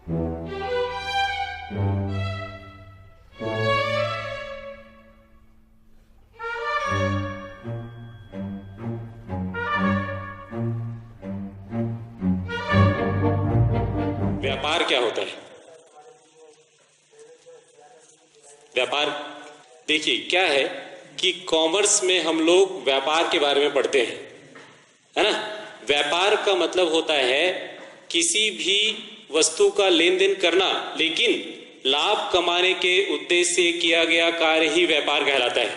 व्यापार क्या होता है? व्यापार देखिए क्या है कि कॉमर्स में हम लोग व्यापार के बारे में पढ़ते हैं, है ना। व्यापार का मतलब होता है किसी भी वस्तु का लेन देन करना, लेकिन लाभ कमाने के उद्देश्य से किया गया कार्य ही व्यापार कहलाता है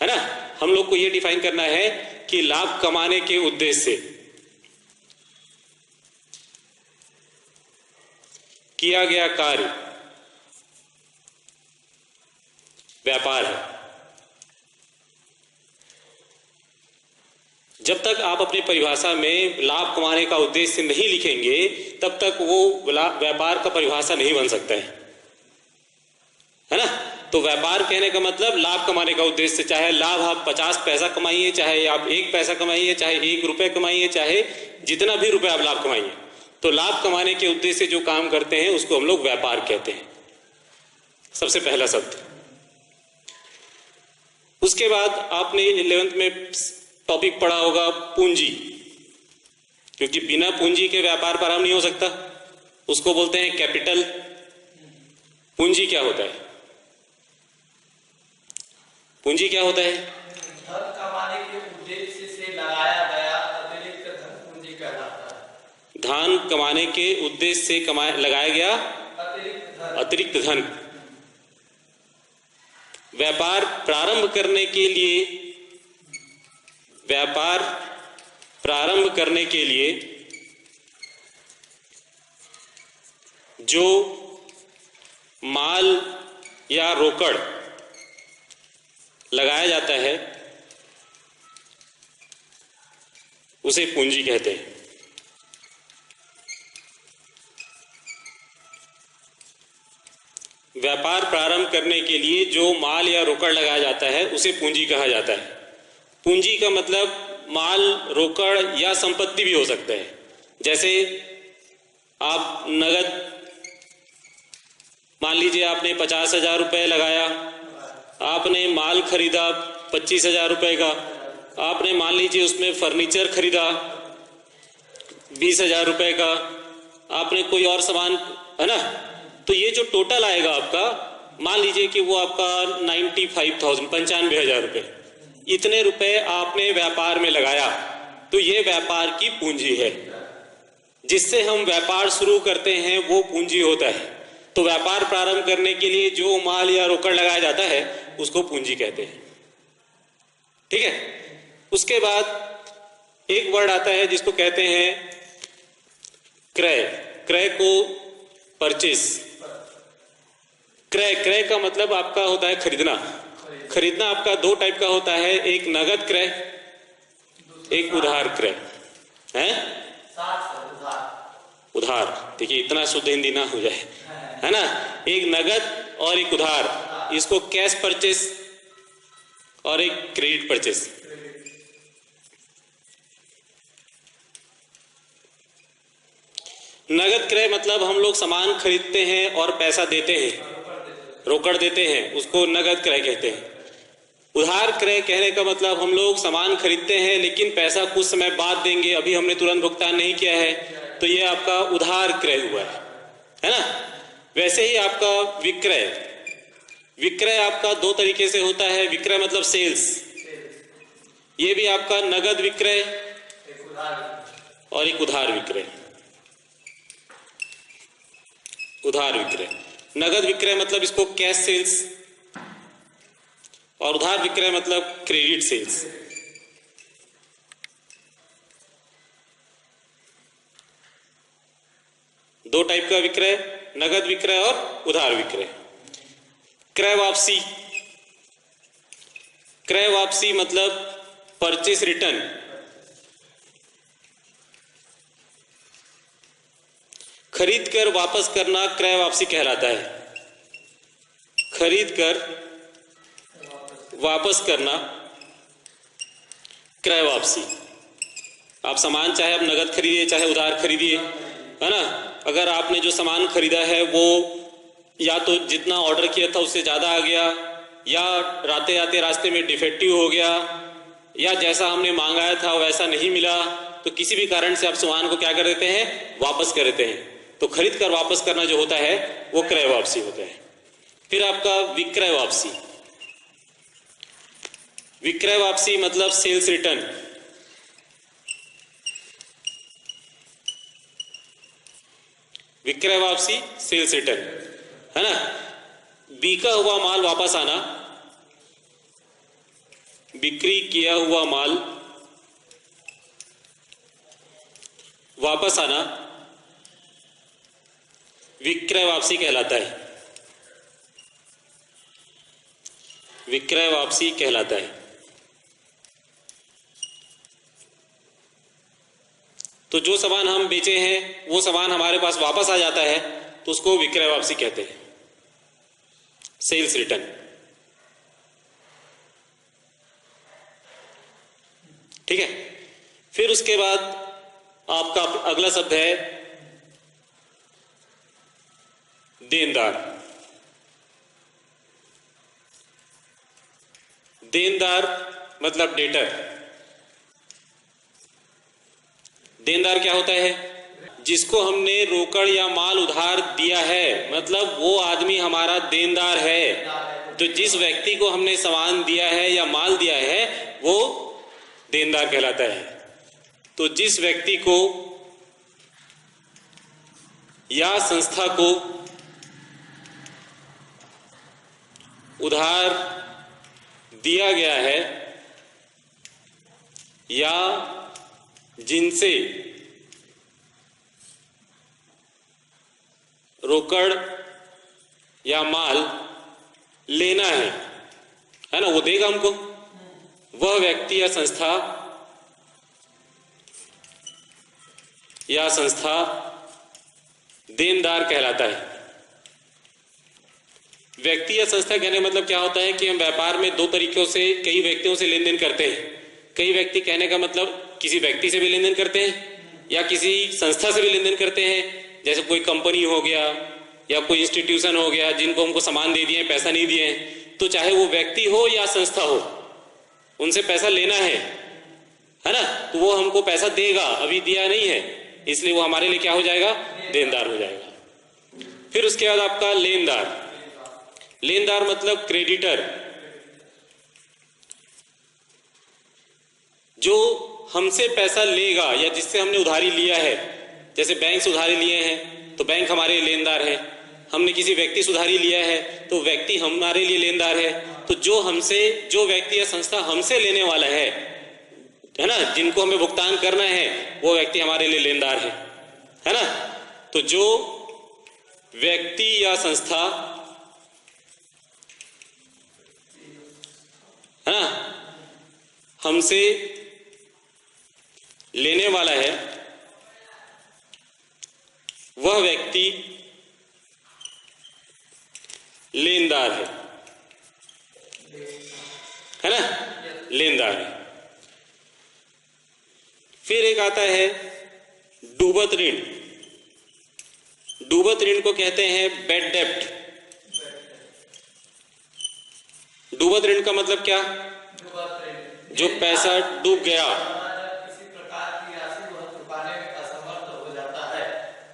ना। हम लोग को यह डिफाइन करना है कि लाभ कमाने के उद्देश्य से किया गया कार्य व्यापार है। जब तक आप अपनी परिभाषा में लाभ कमाने का उद्देश्य नहीं लिखेंगे तब तक वो व्यापार का परिभाषा नहीं बन सकता है ना। तो व्यापार कहने का मतलब लाभ कमाने का उद्देश्य, चाहे लाभ आप 50 पैसा कमाइए, चाहे आप 1 पैसा कमाइए, चाहे 1 रुपए कमाइए, चाहे जितना भी रुपए आप लाभ कमाइए, तो लाभ कमाने के उद्देश्य से जो काम करते हैं उसको हम लोग व्यापार कहते हैं। सबसे पहला शब्द। उसके बाद आपने 11th में टॉपिक पढ़ा होगा पूंजी, क्योंकि बिना पूंजी के व्यापार प्रारंभ नहीं हो सकता, उसको बोलते हैं कैपिटल। पूंजी क्या होता है? पूंजी क्या होता है? धन कमाने के उद्देश्य से लगाया गया अतिरिक्त धन पूंजी कहलाता है। धन कमाने के उद्देश्य से लगाया गया अतिरिक्त धन। व्यापार प्रारंभ करने के लिए, व्यापार प्रारंभ करने के लिए जो माल या रोकड़ लगाया जाता है उसे पूंजी कहते हैं। व्यापार प्रारंभ करने के लिए जो माल या रोकड़ लगाया जाता है उसे पूंजी कहा जाता है। पूंजी का मतलब माल, रोकड़ या संपत्ति भी हो सकता है। जैसे आप नगद, मान लीजिए आपने 50,000 रुपए लगाया, आपने माल खरीदा 25,000 रुपए का, आपने मान लीजिए उसमें फर्नीचर खरीदा 20,000 रुपए का, आपने कोई और सामान, है ना। तो ये जो टोटल आएगा आपका, मान लीजिए कि वो आपका 95,000 रुपए, इतने रुपए आपने व्यापार में लगाया, तो ये व्यापार की पूंजी है। जिससे हम व्यापार शुरू करते हैं वो पूंजी होता है। तो व्यापार प्रारंभ करने के लिए जो माल या रोकड़ लगाया जाता है उसको पूंजी कहते हैं, ठीक है। उसके बाद एक वर्ड आता है जिसको कहते हैं क्रय। क्रय को परचेस। क्रय, क्रय का मतलब आपका होता है खरीदना। खरीदना आपका 2 टाइप का होता है, एक नगद क्रय, एक उधार क्रय है। उधार, देखिए इतना शुद्ध हिंदी ना हो जाए, है ना। एक नगद और एक उधार, इसको कैश परचेस और एक क्रेडिट परचेस। नगद क्रय मतलब हम लोग सामान खरीदते हैं और पैसा देते हैं, रोकड़ देते हैं, उसको नगद क्रय कहते हैं। उधार क्रय कहने का मतलब हम लोग सामान खरीदते हैं लेकिन पैसा कुछ समय बाद देंगे, अभी हमने तुरंत भुगतान नहीं किया है, तो ये आपका उधार क्रय हुआ है ना। वैसे ही आपका विक्रय, विक्रय आपका 2 तरीके से होता है। विक्रय मतलब सेल्स, ये भी आपका नगद विक्रय और एक उधार विक्रय। उधार विक्रय, नगद विक्रय मतलब इसको कैश सेल्स, और उधार विक्रय मतलब क्रेडिट सेल्स। दो टाइप का विक्रय, नगद विक्रय और उधार विक्रय। क्रय वापसी, क्रय वापसी मतलब परचेस रिटर्न। खरीद कर वापस करना क्रय वापसी कहलाता है। खरीद कर वापस करना क्रय वापसी। आप सामान चाहे आप नगद खरीदिए चाहे उधार खरीदिए, है ना। अगर आपने जो सामान खरीदा है वो या तो जितना ऑर्डर किया था उससे ज़्यादा आ गया, या आते आते रास्ते में डिफेक्टिव हो गया, या जैसा हमने मंगाया था वैसा नहीं मिला, तो किसी भी कारण से आप सामान को क्या कर देते हैं, वापस कर देते हैं। तो खरीद कर वापस करना जो होता है वो क्रय वापसी होता है। फिर आपका विक्रय वापसी। विक्रय वापसी मतलब सेल्स रिटर्न। विक्रय वापसी, सेल्स रिटर्न, है ना। बिका हुआ माल वापस आना, बिक्री किया हुआ माल वापस आना विक्रय वापसी कहलाता है। विक्रय वापसी कहलाता है। तो जो सामान हम बेचे हैं वो सामान हमारे पास वापस आ जाता है तो उसको विक्रय वापसी कहते हैं, सेल्स रिटर्न। ठीक है। फिर उसके बाद आपका अगला शब्द है देनदार। देनदार मतलब डेटर। देनदार क्या होता है, जिसको हमने रोकड़ या माल उधार दिया है, मतलब वो आदमी हमारा देनदार है। तो जिस व्यक्ति को हमने सामान दिया है या माल दिया है वो देनदार कहलाता है। तो जिस व्यक्ति को या संस्था को उधार दिया गया है या जिनसे रोकड़ या माल लेना है ना, वो देगा हमको, वह व्यक्ति या संस्था देनदार कहलाता है। व्यक्ति या संस्था कहने मतलब क्या होता है कि हम व्यापार में दो तरीकों से कई व्यक्तियों से लेन देन करते हैं। कई व्यक्ति कहने का मतलब किसी व्यक्ति से भी लेन देन करते हैं या किसी संस्था से भी लेन देन करते हैं। जैसे कोई कंपनी हो गया या कोई इंस्टीट्यूशन हो गया जिनको हमको सामान दे दिए, पैसा नहीं दिए, तो चाहे वो व्यक्ति हो या संस्था हो, उनसे पैसा लेना है ना, तो वो हमको पैसा देगा, अभी दिया नहीं है, इसलिए वो हमारे लिए क्या हो जाएगा, देनदार हो जाएगा। फिर उसके बाद आपका लेनदार। लेनदार मतलब क्रेडिटर, जो हमसे पैसा लेगा या जिससे हमने उधारी लिया है। जैसे बैंक से उधारी लिए हैं तो बैंक हमारे लिए लेनदार है। हमने किसी व्यक्ति से उधारी लिया है तो व्यक्ति हमारे लिए लेनदार है। तो जो व्यक्ति या संस्था हमसे लेने वाला है ना, जिनको हमें भुगतान करना है, वो व्यक्ति हमारे लिए लेनदार है ना। तो जो व्यक्ति या संस्था है ना हमसे लेने वाला है, वह व्यक्ति लेनदार है ना, लेनदार है। फिर एक आता है डूबत ऋण। डूबत ऋण को कहते हैं बैड डेप्ट। डूबत ऋण का मतलब क्या, जो पैसा डूब गया, किसी प्रकार की राशि वह चुकाने में असमर्थ हो जाता है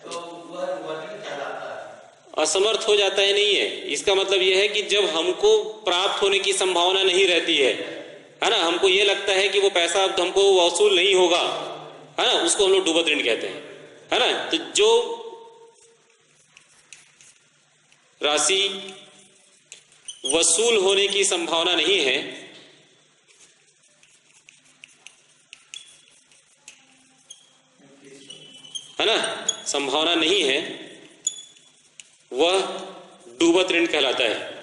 तो वह डूबत ऋण कहलाता है। असमर्थ हो जाता है नहीं है, इसका मतलब यह है कि जब हमको प्राप्त होने की संभावना नहीं रहती है ना, हमको ये लगता है कि वो पैसा अब हमको वसूल नहीं होगा, है ना, उसको हम लोग डूबत ऋण कहते हैं, है ना। तो जो राशि वसूल होने की संभावना नहीं है ना, संभावना नहीं है, वह डूबत ऋण कहलाता है।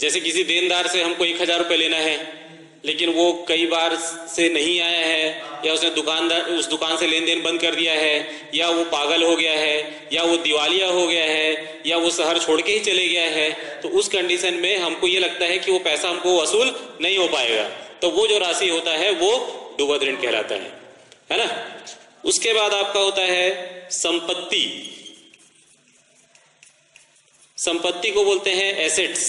जैसे किसी देनदार से हमको 1000 रुपये लेना है, लेकिन वो कई बार से नहीं आया है, या उसने उस दुकान से लेन देन बंद कर दिया है, या वो पागल हो गया है, या वो दिवालिया हो गया है, या वो शहर छोड़ के ही चले गया है, तो उस कंडीशन में हमको ये लगता है कि वो पैसा हमको वसूल नहीं हो पाएगा, तो वो जो राशि होता है वो डूबत ऋण कहलाता है ना। उसके बाद आपका होता है संपत्ति। संपत्ति को बोलते हैं एसेट्स।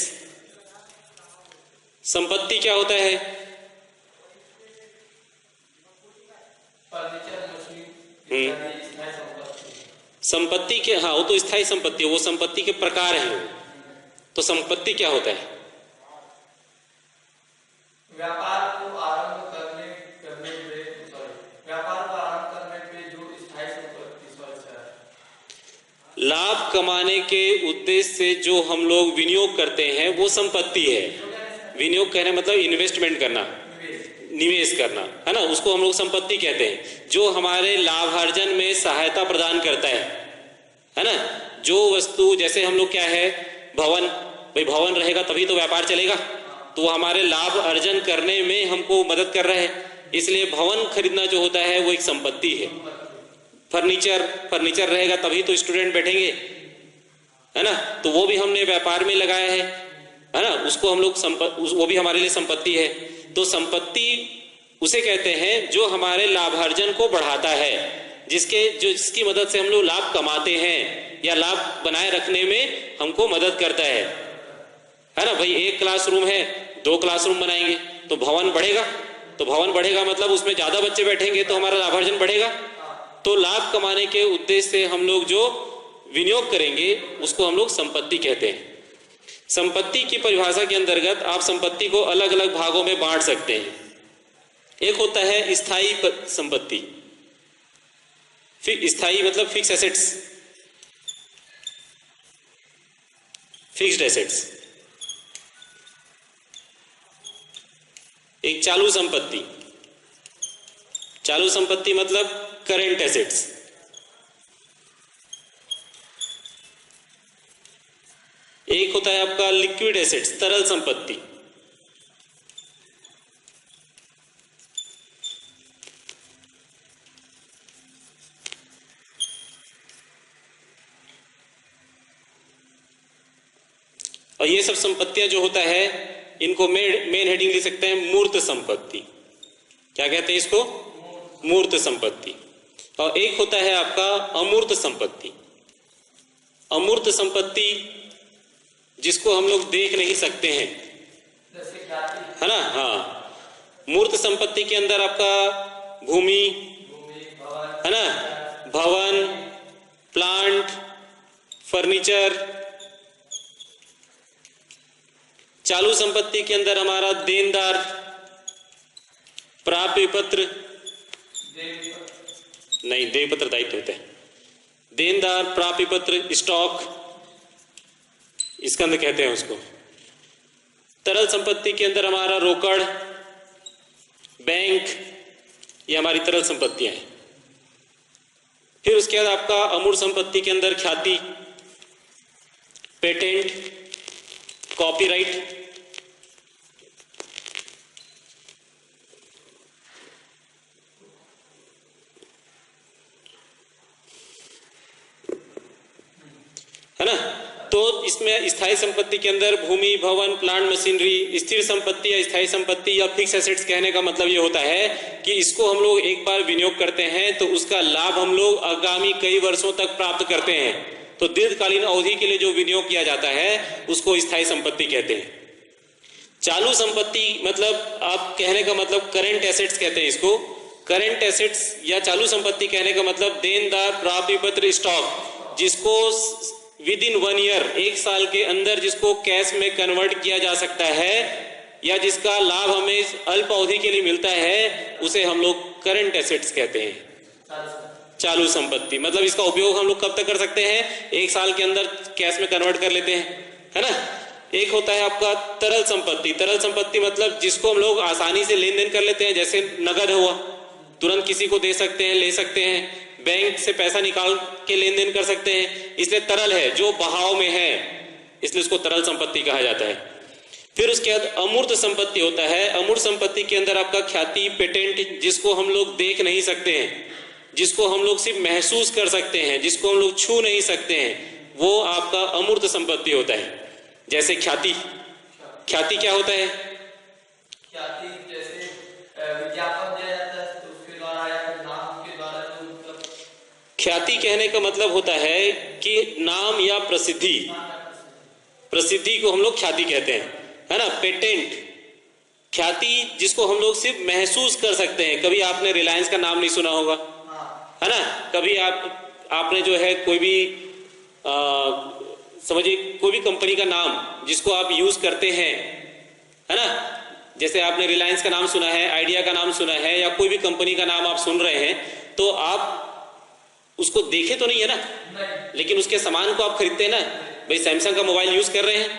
संपत्ति क्या होता है? फर्नीचर, मशीन इत्यादि स्थायी संपत्ति। संपत्ति के, हाँ वो तो स्थायी संपत्ति है, वो संपत्ति के प्रकार है। तो संपत्ति क्या होता है? व्यापार को आरंभ करने पे व्यापार को आरंभ करने पे जो स्थायी संपत्ति लाभ कमाने के उद्देश्य से जो हम लोग विनियोग करते हैं वो संपत्ति है। विनियोग कहने मतलब इन्वेस्टमेंट करना, निवेश करना, है ना, उसको हम लोग संपत्ति कहते हैं। जो हमारे लाभार्जन में सहायता प्रदान करता है ना। जो वस्तु, जैसे हम लोग क्या है, भवन, भाई भवन रहेगा तभी तो व्यापार चलेगा, तो वो हमारे लाभ अर्जन करने में हमको मदद कर रहा है, इसलिए भवन खरीदना जो होता है वो एक संपत्ति है। फर्नीचर रहेगा तभी तो स्टूडेंट बैठेंगे, है ना, तो वो भी हमने व्यापार में लगाया है ना, उसको हम लोग वो भी हमारे लिए संपत्ति है। तो संपत्ति उसे कहते हैं जो हमारे लाभार्जन को बढ़ाता है, जिसकी मदद से हम लोग लाभ कमाते हैं या लाभ बनाए रखने में हमको मदद करता है ना। भाई एक क्लासरूम है, 2 क्लासरूम बनाएंगे तो भवन बढ़ेगा, तो भवन बढ़ेगा मतलब उसमें ज्यादा बच्चे बैठेंगे तो हमारा लाभार्जन बढ़ेगा। तो लाभ कमाने के उद्देश्य से हम लोग जो विनियोग करेंगे उसको हम लोग संपत्ति कहते हैं। संपत्ति की परिभाषा के अंतर्गत आप संपत्ति को अलग अलग भागों में बांट सकते हैं। एक होता है स्थायी संपत्ति। स्थायी मतलब फिक्स एसेट्स, फिक्स्ड एसेट्स। एक चालू संपत्ति। चालू संपत्ति मतलब करेंट एसेट्स। एक होता है आपका लिक्विड एसेट्स, तरल संपत्ति। और ये सब संपत्तियां जो होता है इनको मेन हेडिंग ले सकते हैं मूर्त संपत्ति। क्या कहते हैं इसको? मूर्त संपत्ति। और एक होता है आपका अमूर्त संपत्ति। अमूर्त संपत्ति जिसको हम लोग देख नहीं सकते हैं, है ना। हाँ, मूर्त संपत्ति के अंदर आपका भूमि, है ना, भवन, प्लांट, फर्नीचर। चालू संपत्ति के अंदर हमारा देनदार, प्राप्य पत्र, नहीं देय पत्र दायित्व होता है, देनदार, प्राप्य पत्र, स्टॉक, इसके अंदर कहते हैं उसको। तरल संपत्ति के अंदर हमारा रोकड़, बैंक, ये हमारी तरल संपत्तियां हैं। फिर उसके बाद आपका अमूर्त संपत्ति के अंदर ख्याति, पेटेंट, कॉपीराइट। है ना। तो इसमें स्थायी संपत्ति के अंदर भूमि, भवन, प्लांट, मशीनरी। स्थिर संपत्ति या स्थायी संपत्ति या फिक्स एसेट्स कहने का मतलब ये होता है कि इसको हम लोग एक बार विनियोग करते हैं तो उसका लाभ हम लोग आगामी कई वर्षों तक प्राप्त करते हैं। तो दीर्घकालीन अवधि के लिए जो विनियोग किया जाता है उसको स्थायी संपत्ति कहते हैं। चालू संपत्ति मतलब आप कहने का मतलब करेंट एसेट्स कहते हैं इसको। करेंट एसेट्स या चालू संपत्ति कहने का मतलब देनदार, प्राप्य पत्र, स्टॉक, जिसको विद इन 1 ईयर, 1 साल के अंदर जिसको कैश में कन्वर्ट किया जा सकता है या जिसका लाभ हमें अल्प अवधि के लिए मिलता है, उसे हम लोग करंट एसेट्स कहते हैं। चालू संपत्ति मतलब इसका उपयोग हम लोग कब तक कर सकते हैं? 1 साल के अंदर कैश में कन्वर्ट कर लेते हैं, है ना। एक होता है आपका तरल संपत्ति। तरल संपत्ति मतलब जिसको हम लोग आसानी से लेन देन कर लेते हैं, जैसे नगद हुआ, तुरंत किसी को दे सकते हैं, ले सकते हैं, बैंक से पैसा निकाल के लेन देन कर सकते हैं, इसलिए तरल है, जो बहाव में है, इसलिए उसको तरल संपत्ति कहा जाता है। फिर उसके बाद अमूर्त संपत्ति होता है। अमूर्त संपत्ति के अंदर आपका ख्याति, पेटेंट, जिसको हम लोग देख नहीं सकते हैं, जिसको हम लोग सिर्फ महसूस कर सकते हैं, जिसको हम लोग छू नहीं सकते हैं, वो आपका अमूर्त संपत्ति होता है। जैसे ख्याति। ख्याति क्या होता है? ख्याति जैसे ख्याति कहने का मतलब होता है कि नाम या प्रसिद्धि, प्रसिद्धि को हम लोग ख्याति कहते हैं, है ना। पेटेंट, ख्याति जिसको हम लोग सिर्फ महसूस कर सकते हैं। कभी आपने रिलायंस का नाम नहीं सुना होगा, है ना। कभी आपने जो है कोई भी समझिए कोई भी कंपनी का नाम जिसको आप यूज करते हैं, है ना। जैसे आपने रिलायंस का नाम सुना है, आइडिया का नाम सुना है, या कोई भी कंपनी का नाम आप सुन रहे हैं, तो आप उसको देखे तो नहीं है ना, लेकिन उसके सामान को आप खरीदते हैं ना। भाई सैमसंग का मोबाइल यूज कर रहे हैं,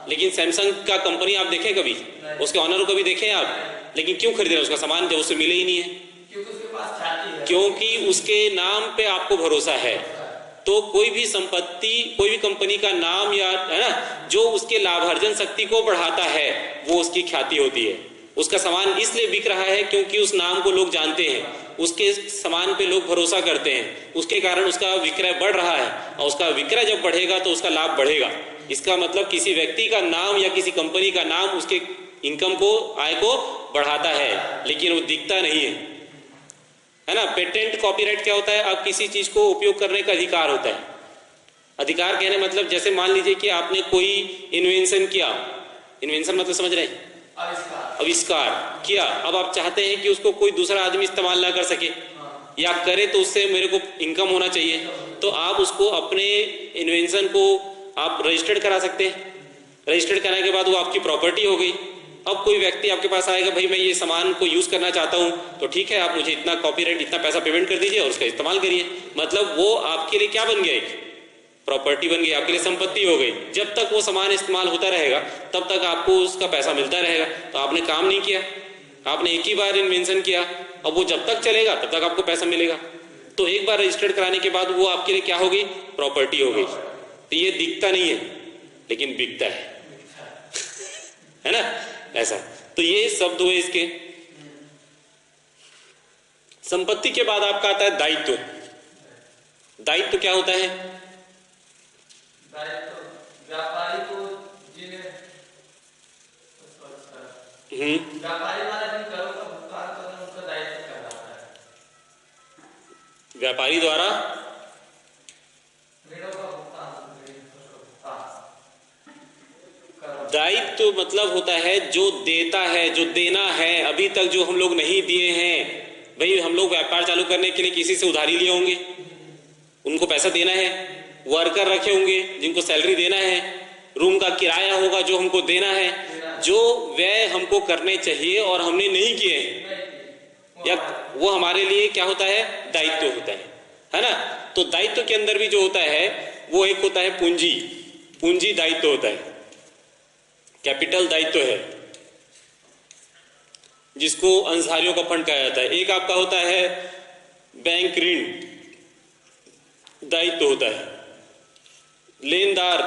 लेकिन सैमसंग का कंपनी आप देखें कभी, उसके ऑनर को कभी देखें आप, लेकिन क्यों खरीद रहे हैं उसका सामान जब उससे मिले ही नहीं है? क्योंकि उसके पास ख्याति है, क्योंकि उसके नाम पे आपको भरोसा है। तो कोई भी संपत्ति, कोई भी कंपनी का नाम या, है ना, जो उसके लाभार्जन शक्ति को बढ़ाता है, वो उसकी ख्याति होती है। उसका सामान इसलिए बिक रहा है क्योंकि उस नाम को लोग जानते हैं, उसके सामान पे लोग भरोसा करते हैं, उसके कारण उसका विक्रय बढ़ रहा है, और उसका विक्रय जब बढ़ेगा तो उसका लाभ बढ़ेगा। इसका मतलब किसी व्यक्ति का नाम या किसी कंपनी का नाम उसके इनकम को, आय को बढ़ाता है, लेकिन वो दिखता नहीं है ना। पेटेंट, कॉपीराइट क्या होता है? आप किसी चीज को उपयोग करने का अधिकार होता है। अधिकार कहने मतलब जैसे मान लीजिए कि आपने कोई इन्वेंशन किया, इन्वेंशन मतलब समझ रहे हैं, आविष्कार किया। अब आप चाहते हैं कि उसको कोई दूसरा आदमी इस्तेमाल ना कर सके, या करे तो उससे मेरे को इनकम होना चाहिए, तो आप उसको अपने इन्वेंशन को आप रजिस्टर्ड करा सकते हैं। रजिस्टर्ड कराने के बाद वो आपकी प्रॉपर्टी हो गई। अब कोई व्यक्ति आपके पास आएगा, भाई मैं ये सामान को यूज करना चाहता हूं, तो ठीक है, आप मुझे इतना कॉपीराइट, इतना पैसा पेमेंट कर दीजिए और उसका इस्तेमाल करिए। मतलब वो आपके लिए क्या बन गया? एक प्रॉपर्टी बन गई, आपके लिए संपत्ति हो गई। जब तक वो सामान इस्तेमाल होता रहेगा तब तक आपको उसका पैसा मिलता रहेगा। तो आपने काम नहीं किया, आपने एक ही बार इन्वेंशन किया, अब वो जब तक चलेगा तब तक आपको पैसा मिलेगा। तो एक बार रजिस्टर्ड कराने के बाद वो आपके लिए क्या हो गई? प्रॉपर्टी हो गई। तो ये दिखता नहीं है लेकिन बिकता है ना, ऐसा। तो ये शब्द हुए इसके। संपत्ति के बाद आपका आता है दायित्व। दायित्व क्या होता है? व्यापारी को व्यापारी वाला जिन करों का भुगतान करना उनका दायित्व कहलाता है। व्यापारी द्वारा ऋणों का भुगतान, दायित्व मतलब होता है जो देता है, जो देना है। अभी तक जो हम लोग नहीं दिए हैं, भाई हम लोग व्यापार चालू करने के लिए किसी से उधारी लिए होंगे, उनको पैसा देना है। वर्कर रखे होंगे जिनको सैलरी देना है। रूम का किराया होगा जो हमको देना है। जो व्यय हमको करने चाहिए और हमने नहीं किए, या वो हमारे लिए क्या होता है? दायित्व होता है ना। तो दायित्व के अंदर भी जो होता है वो एक होता है पूंजी। पूंजी दायित्व होता है, कैपिटल दायित्व है, जिसको अंशधारियों का फंड कहा जाता है। एक आपका होता है बैंक ऋण, दायित्व होता है। लेनदार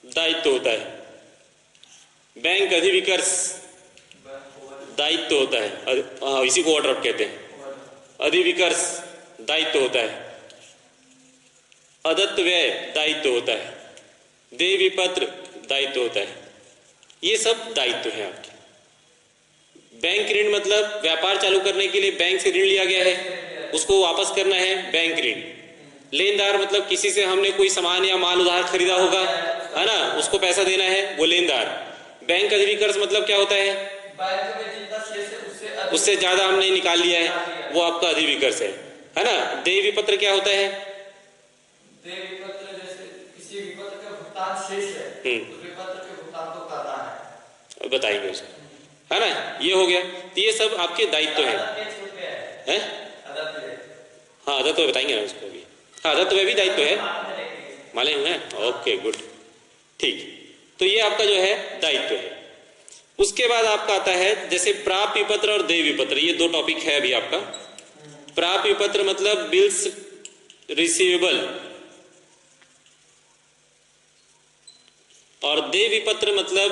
दायित्व होता है। बैंक अधिविकर्ष दायित्व होता है, इसी को ओवरड्राफ्ट कहते हैं। अधिविकर्ष दायित्व होता है। अदत्त व्यय दायित्व होता है। देय विपत्र दायित्व होता है। ये सब दायित्व है आपके। बैंक ऋण मतलब व्यापार चालू करने के लिए बैंक से ऋण लिया गया है, उसको वापस करना है, बैंक ऋण। लेनदार मतलब किसी से हमने कोई सामान या माल उधार खरीदा होगा, है ना, उसको पैसा देना है, वो लेनदार। बैंक अधिविकर्ष मतलब क्या होता है? बैंक में जितना शेष है उससे ज्यादा हमने निकाल लिया है, वो आपका अधिविकर्ष है ना। देय विपत्र क्या होता है? देय विपत्र जैसे किसी विपत्र का भुगतान शेष है, तो विपत्र के भुगतान को करना है, बताएंगे उसको, है ना। ये हो गया। तो ये सब आपके दायित्व है। हाँ, अदत्त व्यय बताएंगे ना उसको भी। हाँ, अदत्त व्यय भी दायित्व है, मालूम है। ओके, गुड, ठीक। तो ये आपका जो है दायित्व है। उसके बाद आपका आता है जैसे प्राप्य विपत्र और देय विपत्र। ये दो टॉपिक है अभी आपका। प्राप्य विपत्र मतलब बिल्स रिसीवेबल, और देय विपत्र मतलब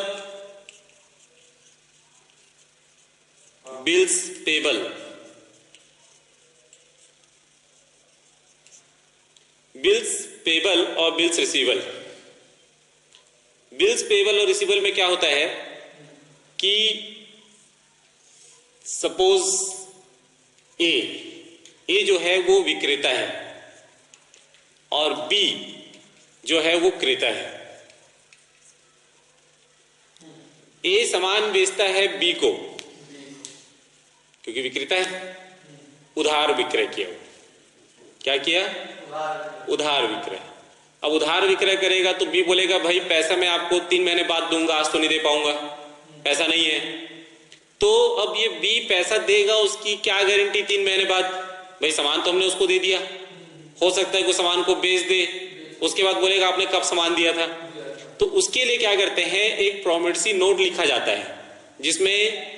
बिल्स पेबल। बिल्स पेबल और बिल्स रिसीवेबल। बिल्स पेबल और रिसीवेबल में क्या होता है कि सपोज ए जो है वो विक्रेता है, और बी जो है वो क्रेता है। ए सामान बेचता है बी को, क्योंकि विक्रेता है, उधार विक्रय किया। क्या किया? उधार विक्रय। अब उधार विक्रय करेगा तो बी बोलेगा भाई पैसा मैं आपको 3 महीने बाद दूंगा, आज तो नहीं दे पाऊंगा, पैसा नहीं है। तो अब ये बी पैसा देगा, उसकी क्या गारंटी 3 महीने बाद? भाई सामान तो हमने उसको दे दिया, हो सकता है कोई सामान को बेच दे, उसके बाद बोलेगा आपने कब सामान दिया था। तो उसके लिए क्या करते हैं, एक प्रॉमिसरी नोट लिखा जाता है, जिसमें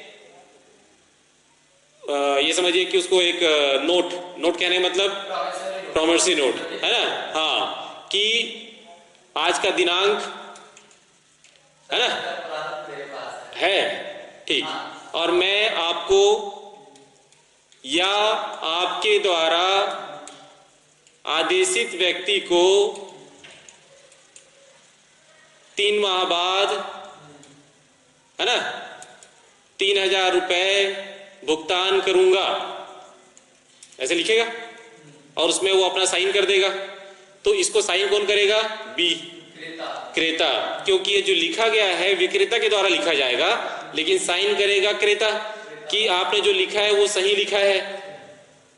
ये समझिए कि उसको एक नोट कहने मतलब प्रॉमिसरी नोट है ना, हाँ, कि आज का दिनांक है ना है, ठीक, और मैं आपको या आपके द्वारा आदेशित व्यक्ति को 3 माह बाद है ना 3000 रुपए भुगतान करूंगा, ऐसे लिखेगा और उसमें वो अपना साइन कर देगा। तो इसको साइन कौन करेगा? बी, क्रेता, क्योंकि ये जो लिखा गया है विक्रेता के द्वारा लिखा जाएगा, लेकिन साइन करेगा क्रेता कि आपने जो लिखा है वो सही लिखा है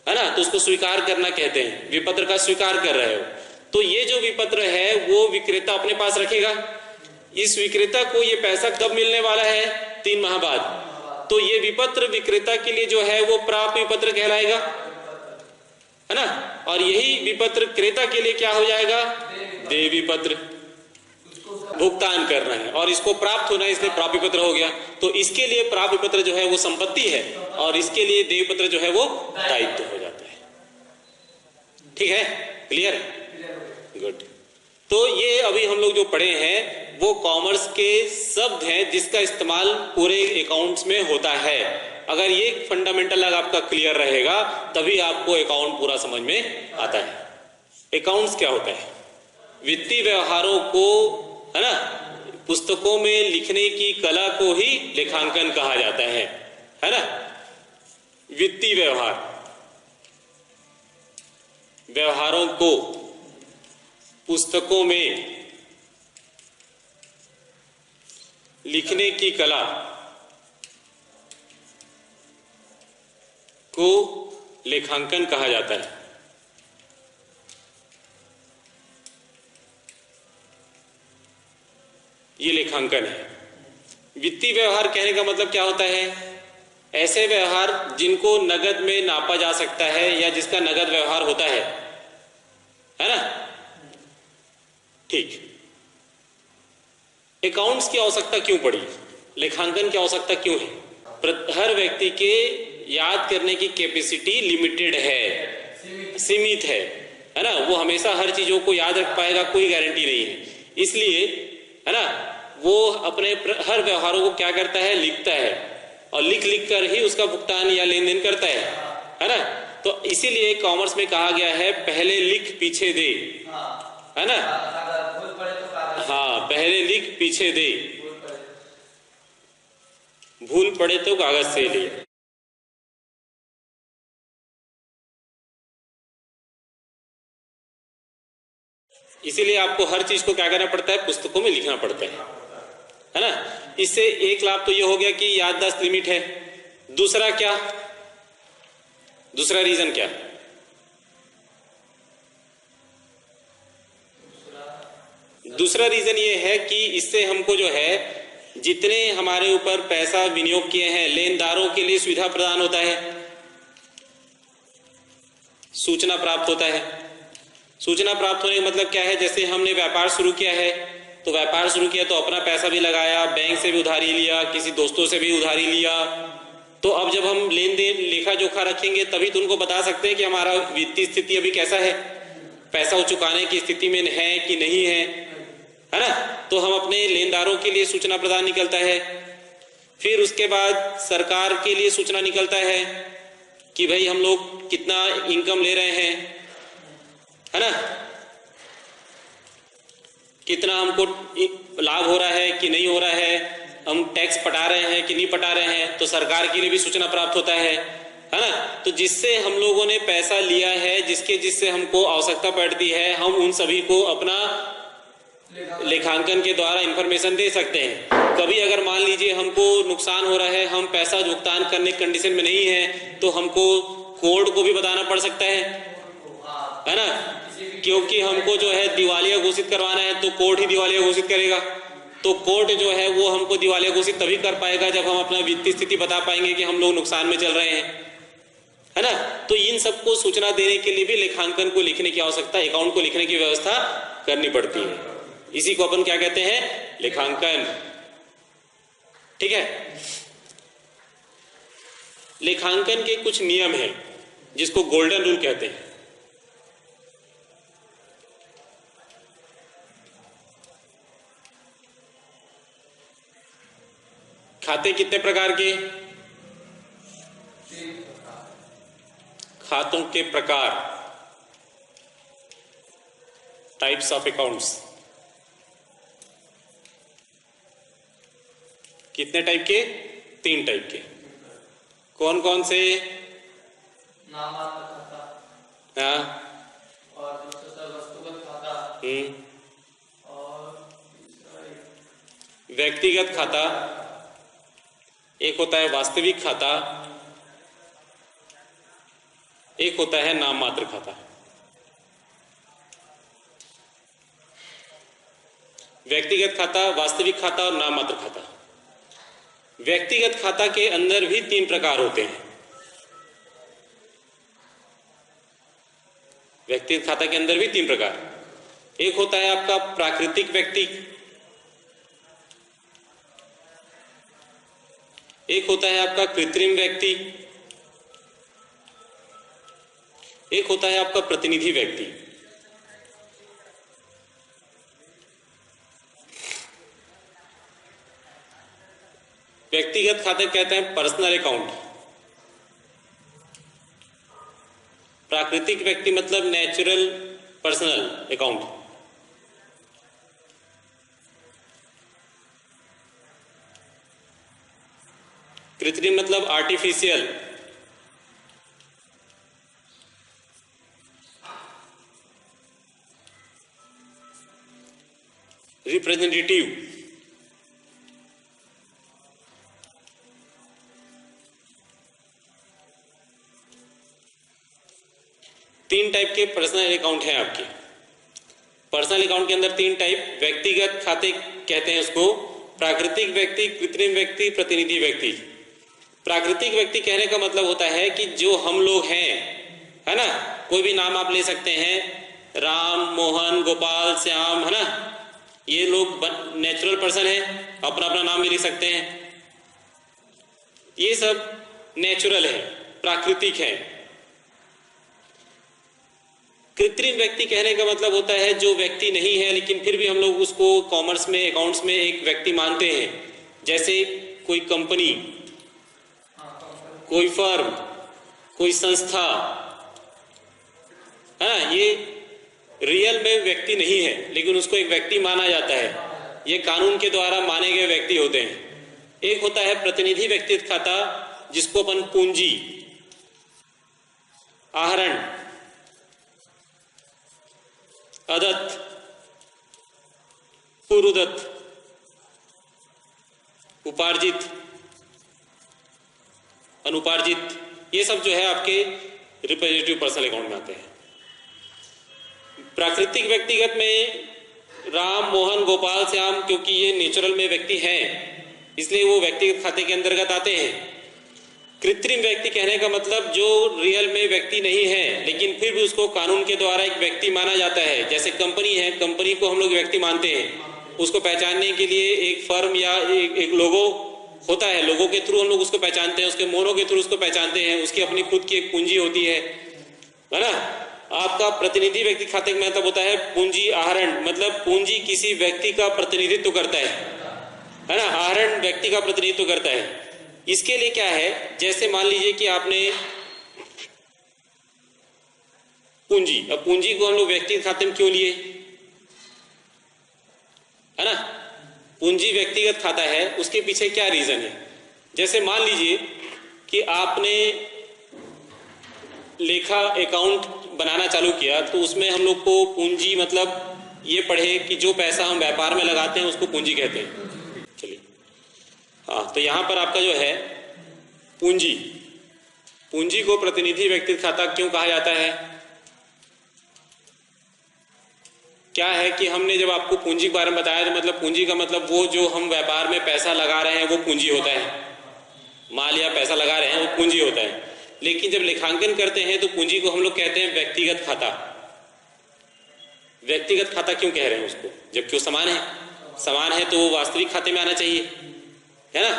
ना। तो उसको स्वीकार करना कहते हैं, विपत्र का स्वीकार कर रहे हो। तो ये जो विपत्र है वो विक्रेता अपने पास रखेगा। इस विक्रेता को ये पैसा कब मिलने वाला है? 3 माह बाद। तो ये विपत्र विक्रेता के लिए जो है वो प्राप्त विपत्र कहलाएगा, है ना। और यही विपत्र क्रेता के लिए क्या हो जाएगा? देय विपत्र। भुगतान करना है और इसको प्राप्त होना है, इसलिए प्राप्त विपत्र हो गया। तो इसके लिए प्राप्त विपत्र जो है वो संपत्ति है और इसके लिए देय विपत्र जो है वो दायित्व हो जाता है। ठीक है, क्लियर, गुड। तो ये अभी हम लोग जो पढ़े हैं वो कॉमर्स के शब्द हैं जिसका इस्तेमाल पूरे अकाउंट्स में होता है। अगर ये फंडामेंटल अगर आपका क्लियर रहेगा तभी आपको अकाउंट पूरा समझ में आता है। अकाउंट्स क्या होता है? वित्तीय व्यवहारों को, है ना, पुस्तकों में लिखने की कला को ही लेखांकन कहा जाता है ना। वित्तीय व्यवहारों को पुस्तकों में लिखने की कला को लेखांकन कहा जाता है। ये लेखांकन है। वित्तीय व्यवहार कहने का मतलब क्या होता है? ऐसे व्यवहार जिनको नगद में नापा जा सकता है या जिसका नगद व्यवहार होता है ना। ठीक, अकाउंट्स की आवश्यकता क्यों पड़ी? लेखांकन की आवश्यकता क्यों है? हर व्यक्ति के याद करने की कैपेसिटी लिमिटेड है, सीमित है ना। वो हमेशा हर चीजों को याद रख पाएगा, कोई गारंटी नहीं है। इसलिए है ना वो अपने हर व्यवहारों को क्या करता है? लिखता है और लिख कर ही उसका भुगतान या लेन देन करता है ना। तो इसीलिए कॉमर्स में कहा गया है पहले लिख पीछे दे, है ना। हाँ, पहले लिख पीछे दे, भूल पड़े तो कागज से ले। इसीलिए आपको हर चीज को क्या करना पड़ता है? पुस्तकों में लिखना पड़ता है ना। इससे एक लाभ तो ये हो गया कि याददाश्त लिमिट है। दूसरा क्या? दूसरा रीजन क्या? दूसरा रीजन ये है कि इससे हमको जो है जितने हमारे ऊपर पैसा विनियोग किए हैं लेनदारों के लिए सुविधा प्रदान होता है, सूचना प्राप्त होता है। सूचना प्राप्त होने का मतलब क्या है? जैसे हमने व्यापार शुरू किया है तो व्यापार शुरू किया तो अपना पैसा भी लगाया, बैंक से भी उधारी लिया, किसी दोस्तों से भी उधारी लिया। तो अब जब हम लेन देन लेखा जोखा रखेंगे तभी तो उनको बता सकते हैं कि हमारा वित्तीय स्थिति अभी कैसा है, पैसा चुकाने की स्थिति में है कि नहीं है ना। तो हम अपने लेनदारों के लिए सूचना प्रदान निकलता है। फिर उसके बाद सरकार के लिए सूचना निकलता है कि भाई हम लोग कितना इनकम ले रहे हैं, है ना, कितना हमको लाभ हो रहा है कि नहीं हो रहा है, हम टैक्स पटा रहे हैं कि नहीं पटा रहे हैं। तो सरकार के लिए भी सूचना प्राप्त होता है है ना। तो जिससे हम लोगों ने पैसा लिया है, जिससे हमको आवश्यकता पड़ती है, हम उन सभी को अपना लेखांकन के द्वारा इंफॉर्मेशन दे सकते हैं। कभी अगर मान लीजिए हमको नुकसान हो रहा है, हम पैसा भुगतान करने की कंडीशन में नहीं है, तो हमको कोर्ट को भी बताना पड़ सकता है ना। क्योंकि हमको जो है दिवालिया घोषित करवाना है, तो कोर्ट ही दिवालिया घोषित करेगा। तो कोर्ट जो है वो हमको दिवालिया घोषित तभी कर पाएगा जब हम अपना वित्तीय स्थिति बता पाएंगे कि हम लोग नुकसान में चल रहे हैं, है ना। तो इन सबको सूचना देने के लिए भी लेखांकन को लिखने की आवश्यकता, अकाउंट को लिखने की व्यवस्था करनी पड़ती है। इसी को अपन क्या कहते हैं, लेखांकन। ठीक है। लेखांकन के कुछ नियम हैं जिसको गोल्डन रूल कहते हैं। खाते कितने प्रकार के, खातों के प्रकार, टाइप्स ऑफ अकाउंट्स, कितने टाइप के, 3 टाइप के। कौन कौन से, नामांतर खाता, हाँ, और दूसरा वस्तुगत खाता, और तीसरा व्यक्तिगत खाता, एक होता है वास्तविक खाता, एक होता है नाम मात्र खाता। व्यक्तिगत खाता, वास्तविक खाता और नाम मात्र खाता। व्यक्तिगत खाता के अंदर भी 3 प्रकार होते हैं। व्यक्तिगत खाता के अंदर भी 3 प्रकार। एक होता है आपका प्राकृतिक व्यक्ति, एक होता है आपका कृत्रिम व्यक्ति, एक होता है आपका प्रतिनिधि व्यक्ति। व्यक्तिगत खाते कहते हैं पर्सनल अकाउंट। प्राकृतिक व्यक्ति मतलब नेचुरल पर्सनल अकाउंट। कृत्रिम मतलब आर्टिफिशियल। रिप्रेजेंटेटिव। तीन टाइप के पर्सनल अकाउंट हैं आपके। पर्सनल अकाउंट के अंदर 3 टाइप। व्यक्तिगत खाते कहते हैं उसको, प्राकृतिक व्यक्ति, कृत्रिम व्यक्ति, प्रतिनिधि व्यक्ति। प्राकृतिक व्यक्ति कहने का मतलब होता है कि जो हम लोग हैं, है ना, कोई भी नाम आप ले सकते हैं, राम, मोहन, गोपाल, श्याम, है ना, ये लोग नेचुरल पर्सन है, अपना अपना नाम भी लिख सकते हैं। ये सब नेचुरल है, प्राकृतिक है। कृत्रिम व्यक्ति कहने का मतलब होता है जो व्यक्ति नहीं है लेकिन फिर भी हम लोग उसको कॉमर्स में, अकाउंट्स में एक व्यक्ति मानते हैं। जैसे कोई कंपनी, कोई फर्म, कोई संस्था, है ना, ये रियल में व्यक्ति नहीं है लेकिन उसको एक व्यक्ति माना जाता है। ये कानून के द्वारा माने गए व्यक्ति होते हैं। एक होता है प्रतिनिधि व्यक्तिगत खाता, जिसको अपन पूंजी, आहरण, अदत्त, पूर्वदत्त, उपार्जित, अनुपार्जित, ये सब जो है आपके रिप्रेजेंटेटिव पर्सनल अकाउंट में आते हैं। प्राकृतिक व्यक्तिगत में राम, मोहन, गोपाल, श्याम, क्योंकि ये नेचुरल में व्यक्ति हैं इसलिए वो व्यक्तिगत खाते के अंतर्गत आते हैं। कृत्रिम व्यक्ति कहने का मतलब जो रियल में व्यक्ति नहीं है लेकिन फिर भी उसको कानून के द्वारा एक व्यक्ति माना जाता है। जैसे कंपनी है, कंपनी को हम लोग व्यक्ति मानते हैं। उसको पहचानने के लिए एक फर्म या एक लोगो होता है, लोगों के थ्रू हम लोग उसको पहचानते हैं, उसके मोनो के थ्रू उसको पहचानते हैं, उसकी अपनी खुद की एक पूंजी होती है ना। आपका प्रतिनिधि व्यक्ति खाते का मतलब होता है पूंजी, आहरण, मतलब पूंजी किसी व्यक्ति का प्रतिनिधित्व करता है ना, आहरण व्यक्ति का प्रतिनिधित्व करता है। इसके लिए क्या है, जैसे मान लीजिए कि आपने पूंजी, अब पूंजी को हम लोग व्यक्तिगत खाते में क्यों लिए, है ना, पूंजी व्यक्तिगत खाता है, उसके पीछे क्या रीजन है। जैसे मान लीजिए कि आपने लेखा अकाउंट बनाना चालू किया तो उसमें हम लोग को पूंजी मतलब ये पढ़े कि जो पैसा हम व्यापार में लगाते हैं उसको पूंजी कहते हैं। चलिए, हाँ, तो यहाँ पर आपका जो है पूंजी, पूंजी को प्रतिनिधि व्यक्तिगत खाता क्यों कहा जाता है? क्या है कि हमने जब आपको पूंजी के बारे में बताया तो मतलब पूंजी का मतलब वो जो हम व्यापार में पैसा लगा रहे हैं वो पूंजी होता है, माल या पैसा लगा रहे हैं वो पूंजी होता है। लेकिन जब लेखांकन करते हैं तो पूंजी को हम लोग कहते हैं व्यक्तिगत खाता। व्यक्तिगत खाता क्यों कह रहे हैं उसको? जबकि वो समान है, समान है तो वो वास्तविक खाते में आना चाहिए, है ना?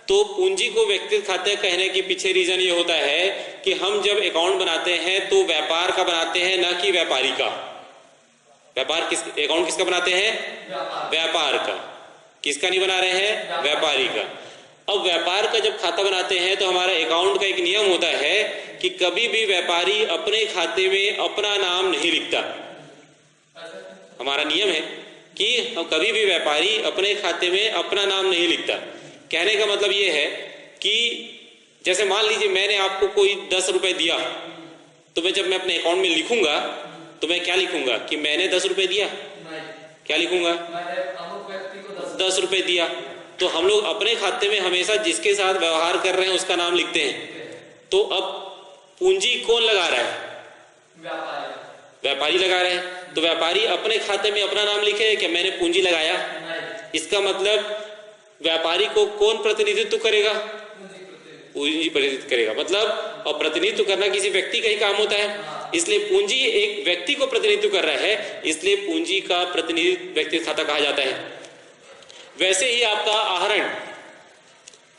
तो पूंजी को व्यक्तिगत खाते कहने के पीछे रीजन ये होता है कि हम जब अकाउंट बनाते हैं तो व्यापार का बनाते हैं, ना कि व्यापारी का। व्यापार किस अकाउंट किसका बनाते हैं? व्यापार का। किसका नहीं बना रहे हैं? व्यापारी का। अब व्यापार का जब खाता बनाते हैं तो हमारा अकाउंट का एक नियम होता है कि कभी भी व्यापारी अपने खाते में अपना नाम नहीं लिखता। हमारा नियम है कि हम कभी भी व्यापारी अपने खाते में अपना नाम नहीं लिखता। कहने का मतलब ये है कि जैसे मान लीजिए मैंने आपको कोई 10 रुपए दिया, तो मैं जब मैं अपने अकाउंट में लिखूंगा तो मैं क्या लिखूंगा कि मैंने 10 रुपए दिया? क्या लिखूंगा? 10 रुपए दिया। तो हम लोग अपने खाते में हमेशा जिसके साथ व्यवहार कर रहे हैं उसका नाम लिखते हैं। तो अब पूंजी कौन लगा रहा है? व्यापारी लगा रहे हैं। तो व्यापारी अपने खाते में अपना नाम लिखे कि मैंने पूंजी लगाया। इसका मतलब व्यापारी को कौन प्रतिनिधित्व करेगा? पूंजी प्रतिनिधित्व करेगा। मतलब और प्रतिनिधित्व करना किसी व्यक्ति का ही काम होता है, इसलिए पूंजी एक व्यक्ति को प्रतिनिधित्व कर रहा है, इसलिए पूंजी का प्रतिनिधित्व व्यक्तिगत खाता कहा जाता है। वैसे ही आपका आहरण,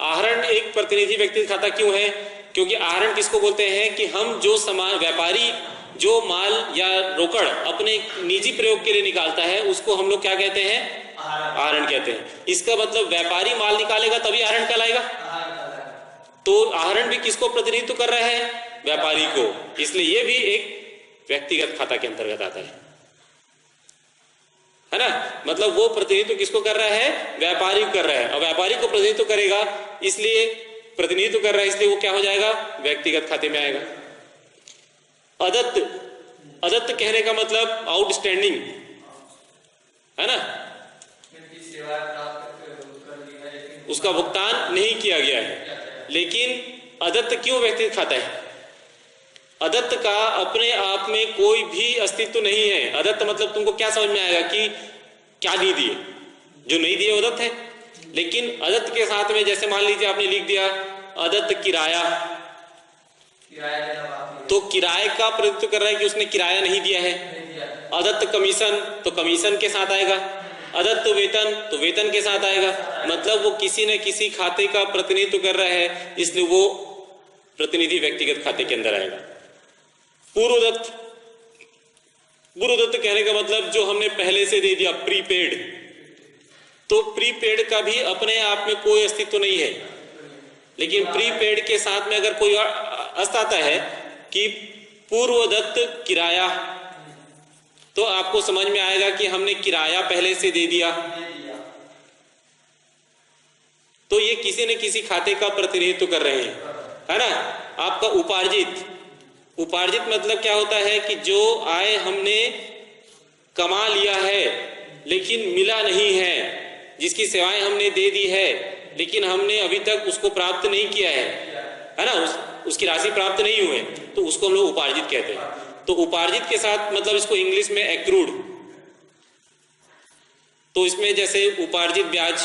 आहरण एक प्रतिनिधि व्यक्तिगत खाता क्यों है? क्योंकि आहरण किसको बोलते हैं कि हम जो सामान, व्यापारी जो माल या रोकड़ अपने निजी प्रयोग के लिए निकालता है उसको हम लोग क्या कहते हैं? आहरण कहते हैं। इसका मतलब व्यापारी माल निकालेगा तभी आहरण कहलाएगा। तो आहरण भी किसको प्रतिनिधित्व कर रहा है? व्यापारी को। इसलिए यह भी एक व्यक्तिगत खाता के अंतर्गत आता है ना? मतलब वो प्रतिनिधित्व किसको कर रहा है? व्यापारी को कर रहा है। और व्यापारी को प्रतिनिधित्व करेगा, इसलिए प्रतिनिधित्व कर रहा है, इसलिए वो क्या हो जाएगा? व्यक्तिगत खाते में आएगा। अदत्त, अदत्त कहने का मतलब आउटस्टैंडिंग, है ना? उसका भुगतान नहीं किया गया है। लेकिन अदत्त क्यों व्यक्तिगत खाता है? अदत्त का अपने आप में कोई भी अस्तित्व नहीं है। अदत्त मतलब तुमको क्या समझ में आएगा कि क्या नहीं दिए? जो नहीं दिए अदत्त है। लेकिन अदत्त के साथ में जैसे मान लीजिए आपने लिख दिया अदत्त किराया, तो किराए का प्रतिनिधित्व कर रहा है कि उसने किराया नहीं दिया है। अदत्त कमीशन, तो कमीशन के साथ आएगा। अदत्त वेतन, तो वेतन के साथ आएगा। मतलब वो किसी न किसी खाते का प्रतिनिधित्व कर रहा है, इसलिए वो प्रतिनिधि व्यक्तिगत खाते के अंदर आएगा। पूर्वदत्त, पूर्वदत्त कहने का मतलब जो हमने पहले से दे दिया, प्रीपेड। तो प्रीपेड का भी अपने आप में कोई अस्तित्व नहीं है, लेकिन प्रीपेड के साथ में अगर कोई अर्थ आता है कि पूर्वदत्त किराया, तो आपको समझ में आएगा कि हमने किराया पहले से दे दिया। तो ये किसी न किसी खाते का प्रतिनिधित्व कर रहे हैं, है ना? आपका उपार्जित, उपार्जित मतलब क्या होता है कि जो आय हमने कमा लिया है लेकिन मिला नहीं है, जिसकी सेवाएं हमने दे दी है लेकिन हमने अभी तक उसको प्राप्त नहीं किया है ना? उसकी राशि प्राप्त नहीं हुए, तो उसको हम लोग उपार्जित कहते हैं। तो उपार्जित के साथ मतलब इसको इंग्लिश में एक्रूड, तो इसमें जैसे उपार्जित ब्याज,